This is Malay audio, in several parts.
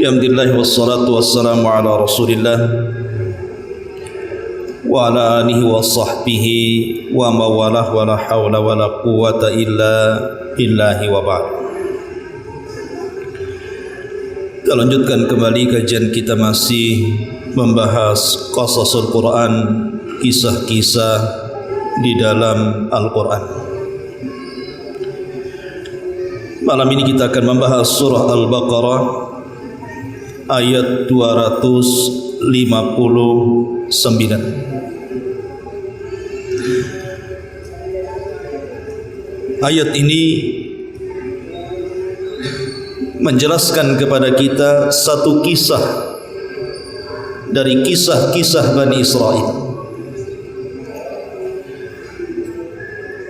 Alhamdulillah wassalatu wassalamu ala Rasulillah wa ala alihi wa sahbihi wa mawalah wa la hawla wa la quwwata illa billahi wa ba'd. Kita lanjutkan kembali kajian kita, masih membahas qasasul Quran, kisah-kisah di dalam Al-Quran. Malam ini kita akan membahas surah Al-Baqarah ayat 259. Ayat ini menjelaskan kepada kita satu kisah dari kisah-kisah Bani Israel,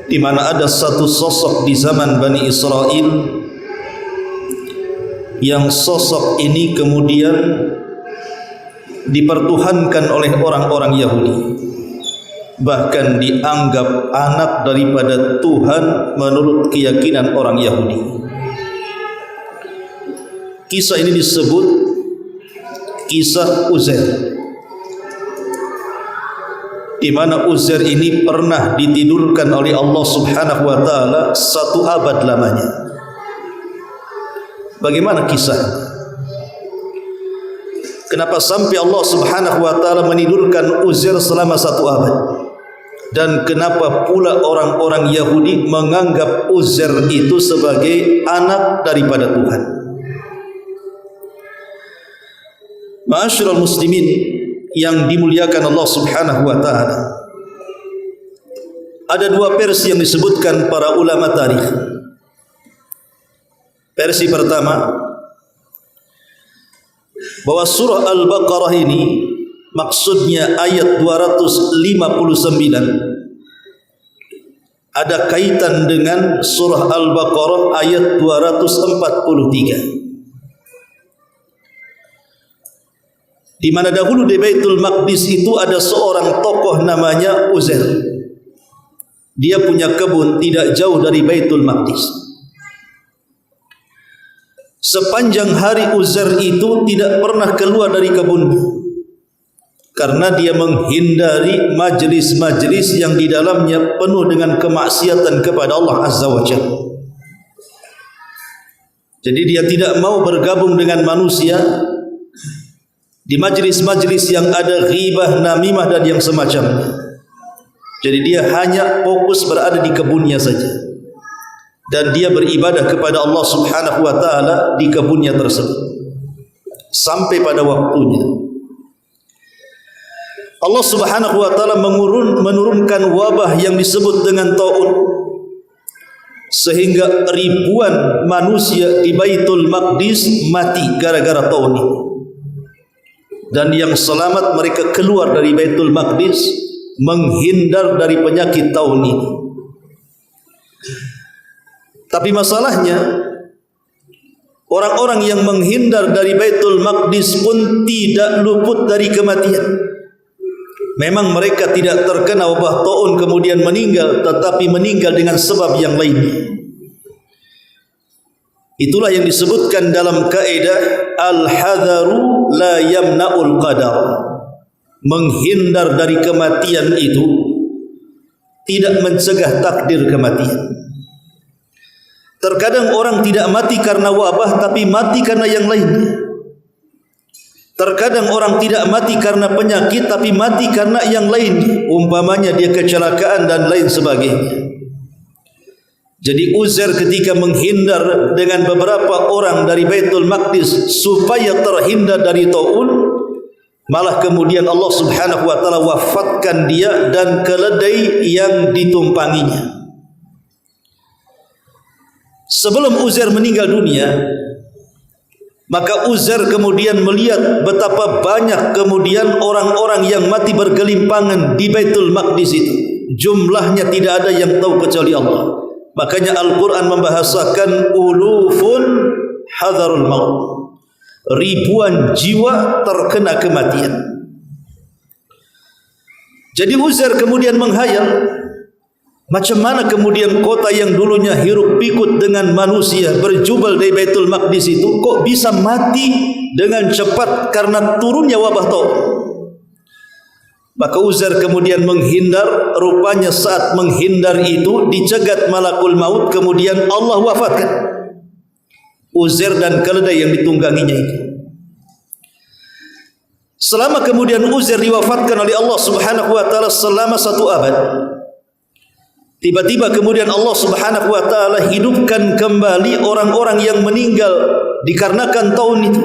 di mana ada satu sosok di zaman Bani Israel yang sosok ini kemudian dipertuhankan oleh orang-orang Yahudi, bahkan dianggap anak daripada Tuhan menurut keyakinan orang Yahudi. Kisah ini disebut kisah Uzair, di mana Uzair ini pernah ditidurkan oleh Allah Subhanahu wa taala 1 abad lamanya. Bagaimana kisah? Kenapa sampai Allah Subhanahu wa taala menidurkan Uzair selama 1 abad? Dan kenapa pula orang-orang Yahudi menganggap Uzair itu sebagai anak daripada Tuhan? Ma'asyiral muslimin yang dimuliakan Allah Subhanahu wa taala, ada 2 versi yang disebutkan para ulama tarikh. Versi pertama, bahwa surah Al-Baqarah ini maksudnya ayat 259 ada kaitan dengan surah Al-Baqarah ayat 243, di mana dahulu di Baitul Maqdis itu ada seorang tokoh namanya Uzair. Dia punya kebun tidak jauh dari Baitul Maqdis. Sepanjang hari Uzair itu tidak pernah keluar dari kebunnya, karena dia menghindari majlis-majlis yang di dalamnya penuh dengan kemaksiatan kepada Allah Azza wa Jalla. Jadi dia tidak mau bergabung dengan manusia di majlis-majlis yang ada ghibah, namimah dan yang semacamnya. Jadi dia hanya fokus berada di kebunnya saja, dan dia beribadah kepada Allah Subhanahu wa taala di kebunnya tersebut sampai pada waktunya Allah Subhanahu wa taala menurunkan wabah yang disebut dengan taun, sehingga ribuan manusia di Baitul Maqdis mati gara-gara taun ini. Dan yang selamat mereka keluar dari Baitul Maqdis menghindar dari penyakit taun ini. Tapi masalahnya, orang-orang yang menghindar dari Baitul Maqdis pun tidak luput dari kematian. Memang mereka tidak terkena wabah taun kemudian meninggal, tetapi meninggal dengan sebab yang lainnya. Itulah yang disebutkan dalam kaidah al-hadharu la yamna'ul qadar. Menghindar dari kematian itu tidak mencegah takdir kematian. Terkadang orang tidak mati karena wabah, tapi mati karena yang lainnya. Terkadang orang tidak mati karena penyakit, tapi mati karena yang lainnya. Umpamanya dia kecelakaan dan lain sebagainya. Jadi Uzair ketika menghindar dengan beberapa orang dari Baitul Maqdis supaya terhindar dari taun, malah kemudian Allah Subhanahu wa taala wafatkan dia dan keledai yang ditumpanginya. Sebelum Uzair meninggal dunia, maka Uzair kemudian melihat betapa banyak kemudian orang-orang yang mati bergelimpangan di Baitul Maqdis itu. Jumlahnya tidak ada yang tahu kecuali Allah. Makanya Al-Quran membahasakan ulufun hadharul maut. Ribuan jiwa terkena kematian. Jadi Uzair kemudian menghayal Macam mana kemudian kota yang dulunya hiruk pikut dengan manusia, berjubel dari Baitul Maqdis itu, kok bisa mati dengan cepat karena turunnya wabah taun? Maka Uzair kemudian menghindar. Rupanya saat menghindar itu dicegat malakul maut, kemudian Allah wafatkan Uzair dan keledai yang ditungganginya itu. Selama kemudian Uzair diwafatkan oleh Allah Subhanahu wa taala selama 1 abad, tiba-tiba kemudian Allah Subhanahu wa taala hidupkan kembali orang-orang yang meninggal dikarenakan tahun itu.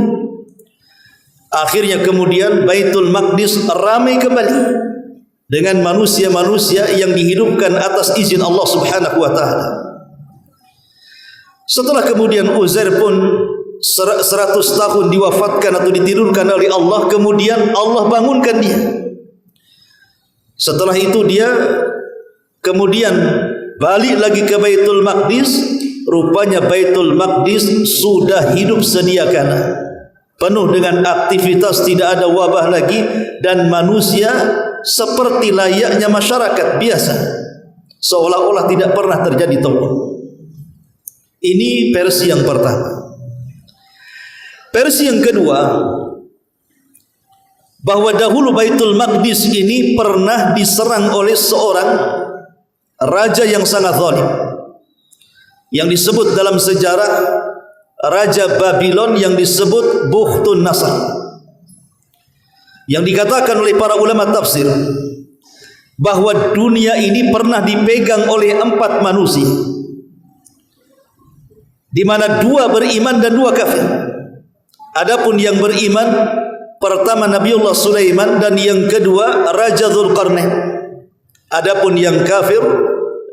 Akhirnya kemudian Baitul Maqdis ramai kembali dengan manusia-manusia yang dihidupkan atas izin Allah Subhanahu wa taala. Setelah kemudian Uzair pun 100 tahun diwafatkan atau ditidurkan oleh Allah, kemudian Allah bangunkan dia. Setelah itu dia kemudian balik lagi ke Baitul Maqdis. Rupanya Baitul Maqdis sudah hidup sedia kala, penuh dengan aktivitas, tidak ada wabah lagi, dan manusia seperti layaknya masyarakat biasa, seolah-olah tidak pernah terjadi tahun. Ini versi yang pertama. Versi yang kedua, bahwa dahulu Baitul Maqdis ini pernah diserang oleh seorang raja yang sangat zalim, yang disebut dalam sejarah Raja Babylon, yang disebut Bukhtun Nasr, yang dikatakan oleh para ulama tafsir bahwa dunia ini pernah dipegang oleh 4 manusia, di mana 2 beriman dan 2 kafir. Adapun yang beriman, pertama Nabiullah Sulaiman, dan yang kedua Raja Dzulqarnain. Adapun yang kafir,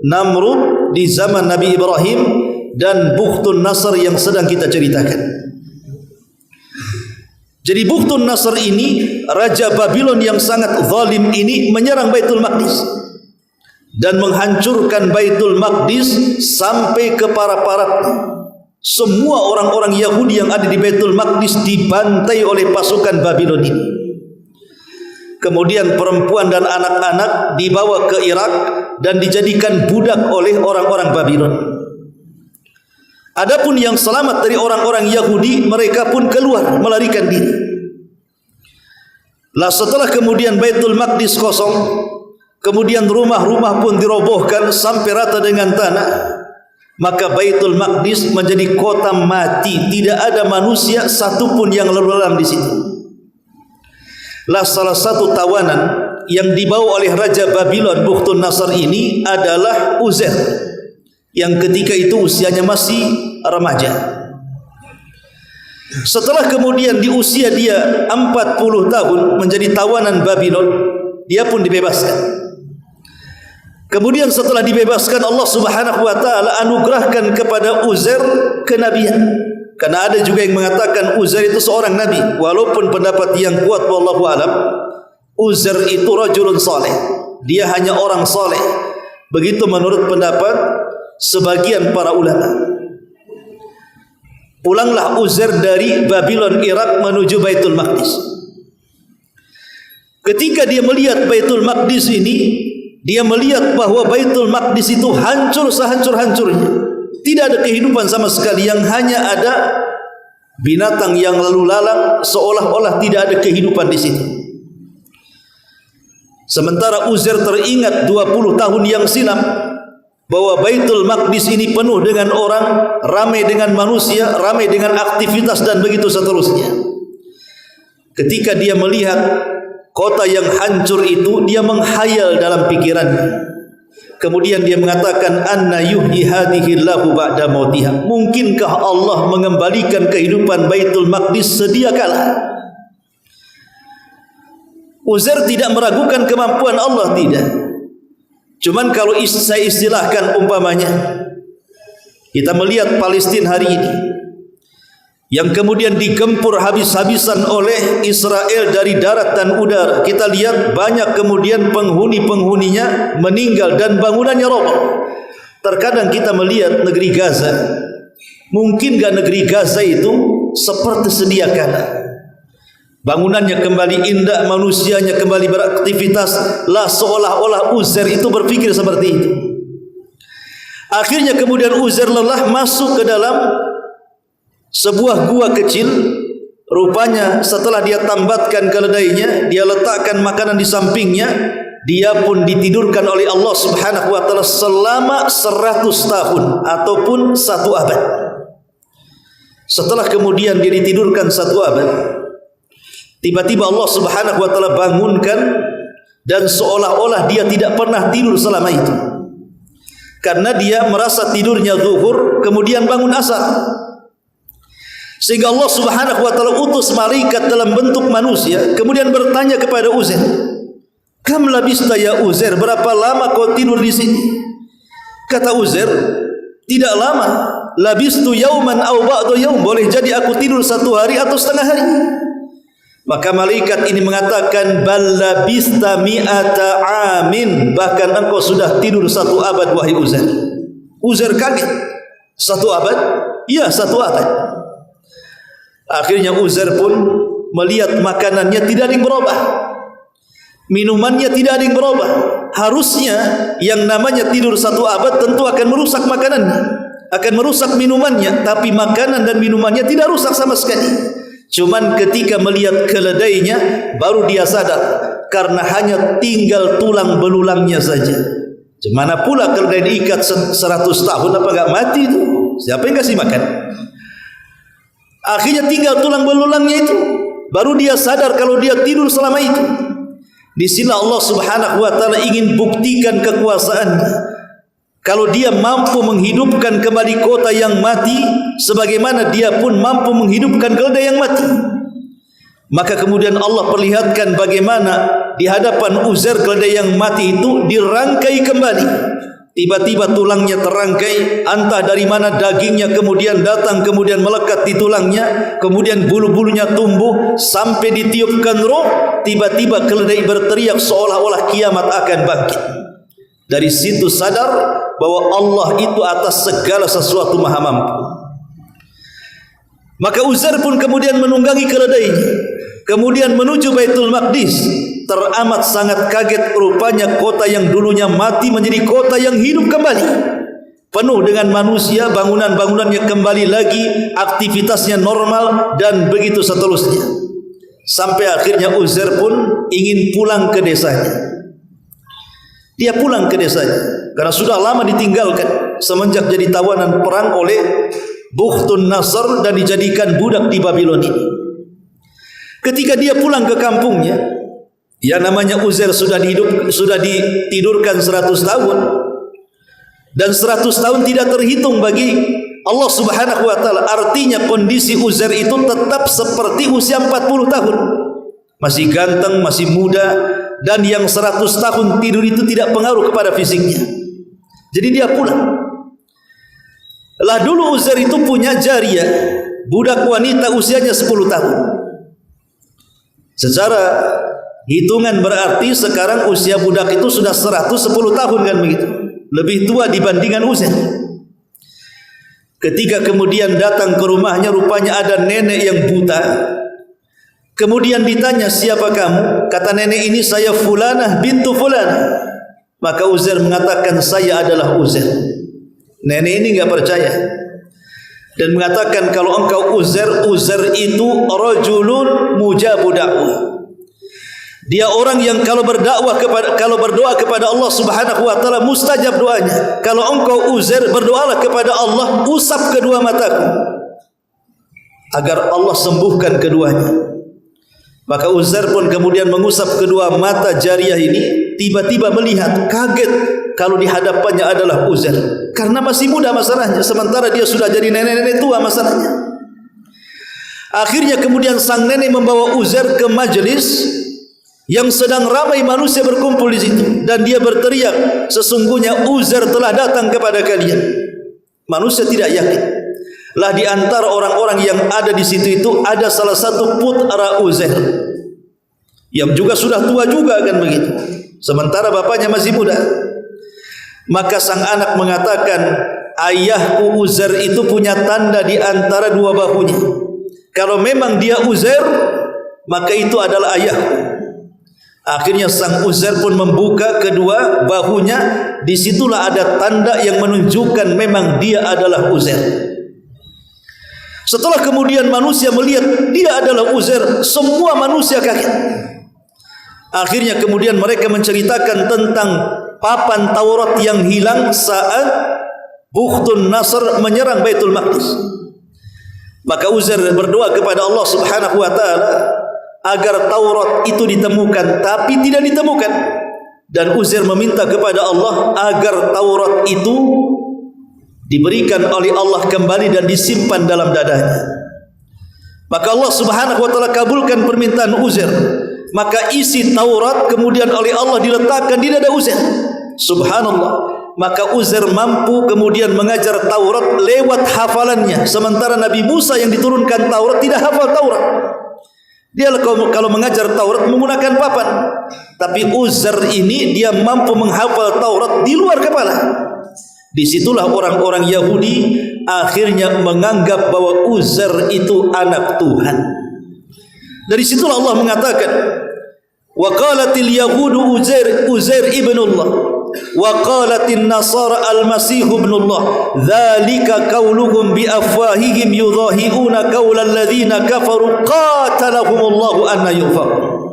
Namrud di zaman Nabi Ibrahim dan Bukhtun Nasr yang sedang kita ceritakan. Jadi Bukhtun Nasr ini, Raja Babylon yang sangat zalim ini, menyerang Baitul Maqdis dan menghancurkan Baitul Maqdis sampai ke para-para. Semua orang-orang Yahudi yang ada di Baitul Maqdis dibantai oleh pasukan Babylon ini. Kemudian perempuan dan anak-anak dibawa ke Irak dan dijadikan budak oleh orang-orang Babylon. Adapun yang selamat dari orang-orang Yahudi, mereka pun keluar melarikan diri. Lah setelah kemudian Baitul Maqdis kosong, kemudian rumah-rumah pun dirobohkan sampai rata dengan tanah, maka Baitul Maqdis menjadi kota mati, tidak ada manusia satupun yang lalu lalang di situ. Lah salah satu tawanan yang dibawa oleh Raja Babylon Bukhtun Nasr ini adalah Uzair, yang ketika itu usianya masih remaja. Setelah kemudian di usia dia 40 tahun menjadi tawanan Babylon, dia pun dibebaskan. Kemudian setelah dibebaskan, Allah Subhanahu wa taala anugerahkan kepada Uzair kenabian. Karena ada juga yang mengatakan Uzair itu seorang nabi, walaupun pendapat yang kuat wallahu alam, Uzair itu rajulun saleh. Dia hanya orang saleh. Begitu menurut pendapat sebagian para ulama. Pulanglah Uzair dari Babylon Irak menuju Baitul Maqdis. Ketika dia melihat Baitul Maqdis ini, dia melihat bahwa Baitul Maqdis itu hancur sehancur-hancurnya. Tidak ada kehidupan sama sekali, yang hanya ada binatang yang lalu lalang, seolah-olah tidak ada kehidupan di situ. Sementara Uzair teringat 20 tahun yang silam bahwa Baitul Maqdis ini penuh dengan orang, ramai dengan manusia, ramai dengan aktivitas dan begitu seterusnya. Ketika dia melihat kota yang hancur itu, dia menghayal dalam pikirannya. Kemudian dia mengatakan, anna yuhyi hadhillahu ba'da mautiha. Mungkinkah Allah mengembalikan kehidupan Baitul Maqdis sedia kala? Uzair tidak meragukan kemampuan Allah, tidak. Cuman kalau saya istilahkan umpamanya, kita melihat Palestina hari ini yang kemudian digempur habis-habisan oleh Israel dari darat dan udara. Kita lihat banyak kemudian penghuni-penghuninya meninggal dan bangunannya roboh. Terkadang kita melihat negeri Gaza, mungkin gak negeri Gaza itu seperti sedia kala? Bangunannya kembali indah, manusianya kembali beraktivitas, lah seolah-olah Uzair itu berpikir seperti itu. Akhirnya kemudian Uzair lelah, masuk ke dalam sebuah gua kecil. Rupanya setelah dia tambatkan keledainya, dia letakkan makanan di sampingnya, dia pun ditidurkan oleh Allah Subhanahu wa taala selama 100 tahun ataupun 1 abad. Setelah kemudian dia ditidurkan 1 abad, tiba-tiba Allah Subhanahu wa taala bangunkan, dan seolah-olah dia tidak pernah tidur selama itu. Karena dia merasa tidurnya zuhur, kemudian bangun asar. Sehingga Allah Subhanahu wa taala utus malaikat dalam bentuk manusia, kemudian bertanya kepada Uzair, "Kam labista ya Uzair, berapa lama kau tidur di sini?" Kata Uzair, "Tidak lama. Labistu yauman aw ba'du yaum." Boleh jadi aku tidur 1 hari atau setengah hari. Maka malaikat ini mengatakan, "Bal labista mi'ata amin." Bahkan engkau sudah tidur 1 abad wahai Uzair. Uzair kaget. 1 abad? Iya, 1 abad. Akhirnya Uzair pun melihat makanannya tidak ada yang berubah, minumannya tidak ada yang berubah. Harusnya yang namanya tidur 1 abad tentu akan merusak makanannya, akan merusak minumannya, tapi makanan dan minumannya tidak rusak sama sekali. Cuman ketika melihat keledainya baru dia sadar, karena hanya tinggal tulang belulangnya saja. Gimana pula keledai diikat 100 tahun, apa enggak mati itu? Siapa yang kasih makan? Akhirnya tinggal tulang belulangnya itu, baru dia sadar kalau dia tidur selama itu. Di sini Allah Subhanahu wa taala ingin buktikan kekuasaannya. Kalau dia mampu menghidupkan kembali kota yang mati, sebagaimana dia pun mampu menghidupkan keledai yang mati. Maka kemudian Allah perlihatkan bagaimana di hadapan Uzair keledai yang mati itu dirangkai kembali. Tiba-tiba tulangnya terangkai, entah dari mana dagingnya kemudian datang, kemudian melekat di tulangnya, kemudian bulu-bulunya tumbuh sampai ditiupkan roh. Tiba-tiba keledai berteriak seolah-olah kiamat akan bangkit. Dari situ sadar bahwa Allah itu atas segala sesuatu maha mampu. Maka Uzair pun kemudian menunggangi keledainya, kemudian menuju Baitul Maqdis. Teramat sangat kaget, rupanya kota yang dulunya mati menjadi kota yang hidup kembali, penuh dengan manusia, bangunan-bangunannya kembali lagi, aktivitasnya normal, dan begitu seterusnya. Sampai akhirnya Uzair pun ingin pulang ke desanya. Dia pulang ke desanya karena sudah lama ditinggalkan semenjak jadi tawanan perang oleh Bukhtun Nasr dan dijadikan budak di Babylon ini. Ketika dia pulang ke kampungnya, yang namanya Uzair sudah ditidurkan 100 tahun, dan 100 tahun tidak terhitung bagi Allah Subhanahu wa taala. Artinya kondisi Uzair itu tetap seperti usia 40 tahun. Masih ganteng, masih muda, dan yang 100 tahun tidur itu tidak pengaruh kepada fisiknya. Jadi dia pulang. Lah dulu Uzair itu punya jariyah, budak wanita usianya 10 tahun. Secara hitungan berarti sekarang usia budak itu sudah 110 tahun kan begitu. Lebih tua dibandingkan Uzair. Ketika kemudian datang ke rumahnya, rupanya ada nenek yang buta. Kemudian ditanya, "Siapa kamu?" Kata nenek ini, "Saya Fulanah bintu Fulanah." Maka Uzair mengatakan, "Saya adalah Uzair." Nenek ini enggak percaya dan mengatakan, "Kalau engkau Uzair, Uzair itu rajulun mujabu da'wah." Dia orang yang kalau berdoa kepada Allah Subhanahu wa taala mustajab doanya. Kalau engkau Uzair, berdoalah kepada Allah, usap kedua mataku agar Allah sembuhkan keduanya. Maka Uzair pun kemudian mengusap kedua mata jariyah ini. Tiba-tiba melihat, kaget kalau di hadapannya adalah Uzair, karena masih muda masalahnya, sementara dia sudah jadi nenek-nenek tua masalahnya. Akhirnya kemudian sang nenek membawa Uzair ke majelis yang sedang ramai manusia berkumpul di situ, dan dia berteriak, "Sesungguhnya Uzair telah datang kepada kalian." Manusia tidak yakin. Lah di antara orang-orang yang ada di situ itu ada salah satu putra Uzair yang juga sudah tua juga kan begitu, sementara bapaknya masih muda. Maka sang anak mengatakan, "Ayahku Uzair itu punya tanda di antara 2 bahunya. Kalau memang dia Uzair, maka itu adalah ayahku." Akhirnya sang Uzair pun membuka kedua bahunya. Disitulah ada tanda yang menunjukkan memang dia adalah Uzair. Setelah kemudian manusia melihat dia adalah Uzair, semua manusia kaget. Akhirnya kemudian mereka menceritakan tentang papan Taurat yang hilang saat Bukhtun Nasr menyerang Baitul Maqdis. Maka Uzair berdoa kepada Allah Subhanahu wa taala agar Taurat itu ditemukan, tapi tidak ditemukan. Dan Uzair meminta kepada Allah agar Taurat itu diberikan oleh Allah kembali dan disimpan dalam dadanya. Maka Allah Subhanahu wa taala kabulkan permintaan Uzair. Maka isi Taurat kemudian oleh Allah diletakkan di dada Uzair. Subhanallah. Maka Uzair mampu kemudian mengajar Taurat lewat hafalannya, sementara Nabi Musa yang diturunkan Taurat tidak hafal Taurat. Dia kalau mengajar Taurat menggunakan papan, tapi Uzair ini dia mampu menghafal Taurat di luar kepala. Disitulah orang-orang Yahudi akhirnya menganggap bahwa Uzair itu anak Tuhan. Dari situlah Allah mengatakan, wa qalatil yahudu Uzair ibnullah wa qalatin nasara al-masih ibnullah dzalika qauluhum bi afwahihim yudhahiuna qaulal ladzina kafaru qatalahumullahu anna yufakun.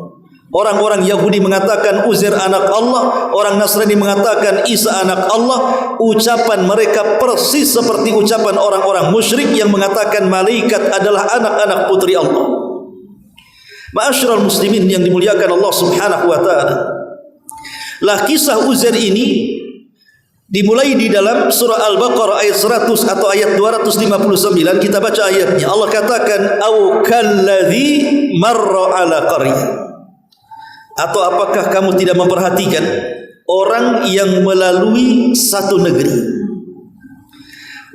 Orang-orang Yahudi mengatakan Uzair anak Allah, orang Nasrani mengatakan Isa anak Allah. Ucapan mereka persis seperti ucapan orang-orang musyrik yang mengatakan malaikat adalah anak-anak putri Allah. Ma'asyiral muslimin yang dimuliakan Allah Subhanahu wa taala. Lah kisah Uzair ini dimulai di dalam surah Al-Baqarah ayat 100 atau ayat 259. Kita baca ayatnya. Allah katakan au kalladzi marra ala qaryah. Atau apakah kamu tidak memperhatikan orang yang melalui satu negeri,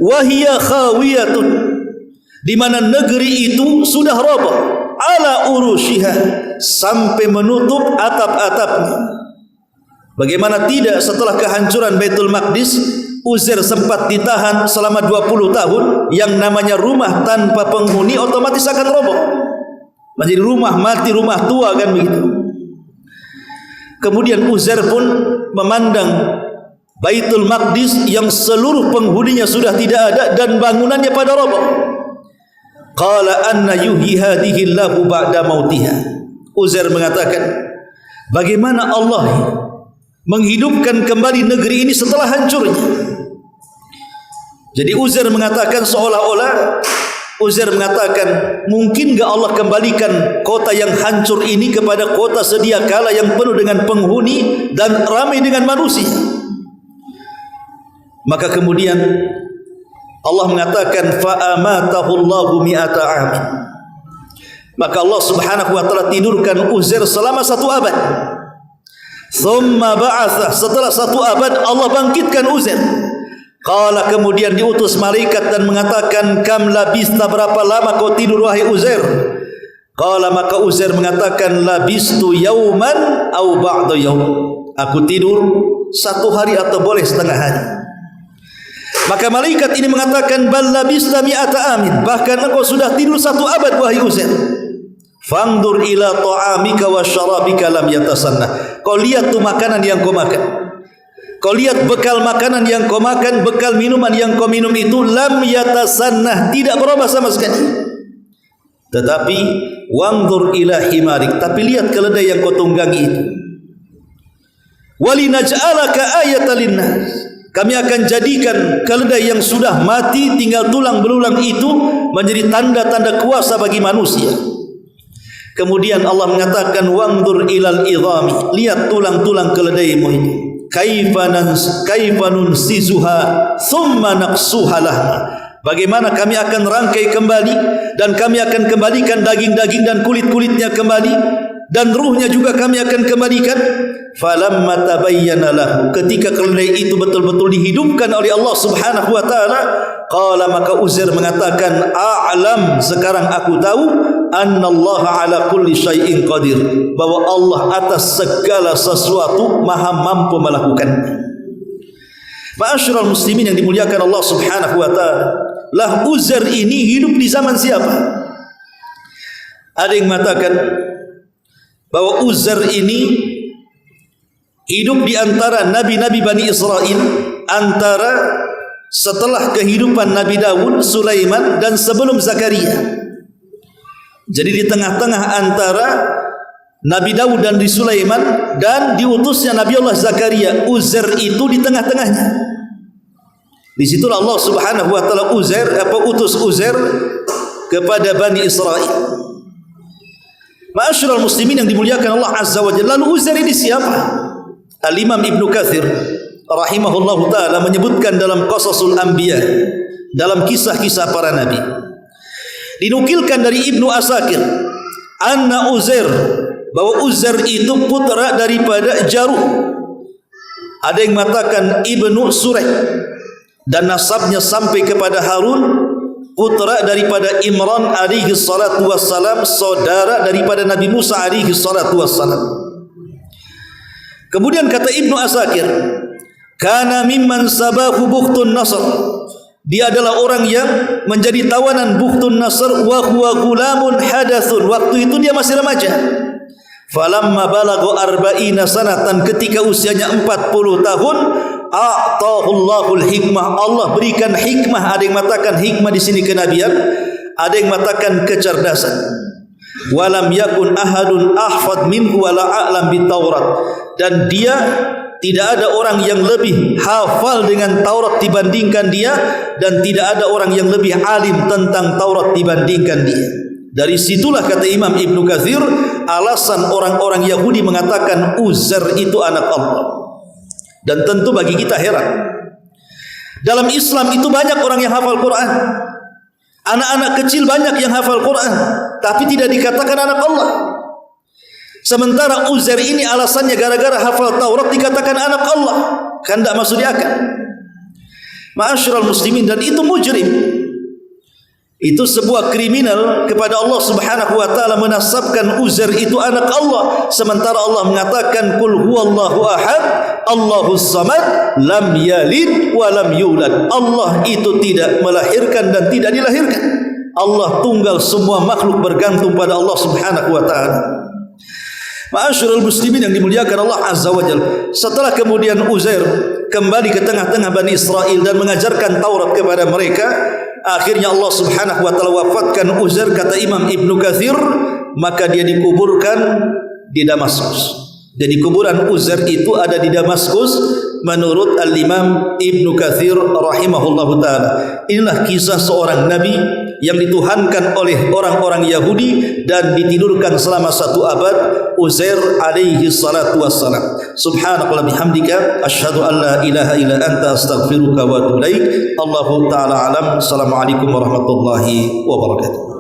wahia khawiyatun, di mana negeri itu sudah roboh, ala urushiha, sampai menutup atap-atapnya. Bagaimana tidak setelah kehancuran Baitul Maqdis, Uzair sempat ditahan selama 20 tahun. Yang namanya rumah tanpa penghuni otomatis akan roboh, menjadi rumah mati, rumah tua, kan begitu. Kemudian Uzair pun memandang Baitul Maqdis yang seluruh penghuninya sudah tidak ada dan bangunannya pada roboh. Qala anna yuhyi hadhihi Allahu ba'da mautiha. Uzair mengatakan, bagaimana Allah menghidupkan kembali negeri ini setelah hancurnya? Jadi Uzair mengatakan seolah-olah Uzair mengatakan, mungkin enggak Allah kembalikan kota yang hancur ini kepada kota sedia kala yang penuh dengan penghuni dan ramai dengan manusia? Maka kemudian Allah mengatakan fa amatahu Allahu mi'ata amin. Maka Allah Subhanahu wa taala tidurkan Uzair selama 1 abad. Thumma ba'atha, setelah 1 abad Allah bangkitkan Uzair. Qala, kemudian diutus malaikat dan mengatakan, kam labista, berapa lama kau tidur wahai Uzair? Qala, maka Uzair mengatakan, labistu yauman au ba'da yaum. Aku tidur 1 hari atau boleh setengah hari. Maka malaikat ini mengatakan, bal labista mi'ata amin, bahkan engkau sudah tidur 1 abad wahai Uzair. Fangdur ila ta'amika wa syarabika lam yatasannah. Kau lihat tu makanan yang kau makan, kau lihat bekal makanan yang kau makan, bekal minuman yang kau minum itu lam yatasannah, tidak berubah sama sekali. Tetapi wangdur ila himarik, tapi lihat keledai yang kau tunggangi itu. Walinaj'alaka ayatan linnas, kami akan jadikan keledai yang sudah mati tinggal tulang belulang itu menjadi tanda-tanda kuasa bagi manusia. Kemudian Allah mengatakan wangdur ilal idhami, lihat tulang-tulang keledaimu itu. Kaifa nunsizuha thumma naqsuha lahma, bagaimana kami akan rangkai kembali dan kami akan kembalikan daging-daging dan kulit-kulitnya kembali, dan ruhnya juga kami akan kembalikan. Falamma tabayyana lahu, ketika keledai itu betul-betul dihidupkan oleh Allah Subhanahu wa taala, qala, maka Uzair mengatakan, a'lam, sekarang aku tahu, annallaha ala kulli syai'in qadir, bahwa Allah atas segala sesuatu maha mampu melakukannya. Ma'asyiral muslimin yang dimuliakan Allah Subhanahu wa taala, lah Uzair ini hidup di zaman siapa? Ada yang mengatakan bahwa Uzair ini hidup di antara nabi-nabi Bani Israel, antara setelah kehidupan Nabi Daud, Sulaiman dan sebelum Zakaria. Jadi di tengah-tengah antara Nabi Daud dan di Sulaiman dan diutusnya Nabi Allah Zakaria, Uzair itu di tengah-tengahnya. Di situlah Allah Subhanahu wa taala utus Uzair kepada Bani Israel. Ma'asyiral muslimin yang dimuliakan Allah Azza wa Jalla, lalu Uzair ini siapa? Al-Imam Ibnu Katsir rahimahullahu taala menyebutkan dalam Qasasul Anbiya, dalam kisah-kisah para nabi, dinukilkan dari Ibnu Asakir anna Uzair, bahwa Uzair itu putra daripada Jaruh. Ada yang mengatakan Ibnu Sureh, dan nasabnya sampai kepada Harun, putra daripada Imran alaihi salatu wassalam, saudara daripada Nabi Musa alaihi salatu wassalam. Kemudian kata Ibnu Asakir, kana mimman sabahu Bukhtun Nasr, dia adalah orang yang menjadi tawanan Bukhtun Nasr, wa huwa gulamun hadathun, waktu itu dia masih remaja. Falamma balagha 40 sanatan, ketika usianya 40 tahun, a'tahullahu al-hikmah, Allah berikan hikmah. Ada yang mengatakan hikmah di sini kenabian, ada yang mengatakan kecerdasan. Walam yakun ahadun ahfad minhu wala a'lam bit-Taurat, dan dia tidak ada orang yang lebih hafal dengan Taurat dibandingkan dia, dan tidak ada orang yang lebih alim tentang Taurat dibandingkan dia. Dari situlah kata Imam Ibnu Katsir, alasan orang-orang Yahudi mengatakan Uzair itu anak Allah. Dan tentu bagi kita heran, dalam Islam itu banyak orang yang hafal Quran, anak-anak kecil banyak yang hafal Quran, tapi tidak dikatakan anak Allah. Sementara Uzair ini alasannya gara-gara hafal Taurat dikatakan anak Allah, kan tidak masuk di akal. Ma'asyiral muslimin, dan itu mujrim. Itu sebuah kriminal kepada Allah Subhanahu wa taala menasabkan Uzair itu anak Allah, sementara Allah mengatakan qul huwallahu ahad Allahus samad lam yalid wa lam yulad. Allah itu tidak melahirkan dan tidak dilahirkan. Allah tunggal, semua makhluk bergantung pada Allah Subhanahu wa taala. Ma'asyiral muslimin yang dimuliakan Allah Azza wa Jalla, setelah kemudian Uzair kembali ke tengah-tengah Bani Israel dan mengajarkan Taurat kepada mereka, akhirnya Allah Subhanahu wa taala wafatkan Uzair, kata Imam Ibnu Katsir, maka dia dikuburkan di Damaskus. Jadi kuburan Uzair itu ada di Damaskus menurut Al-Imam Ibnu Katsir rahimahullahu taala. Inilah kisah seorang nabi yang dituhankan oleh orang-orang Yahudi dan ditidurkan selama 1 abad, Uzair alaihi salatu wassalam. Subhanallah bihamdika asyhadu an la ilaha illa anta astaghfiruka wa atubu ilaik. Allahu taala alam. Assalamualaikum warahmatullahi wabarakatuh.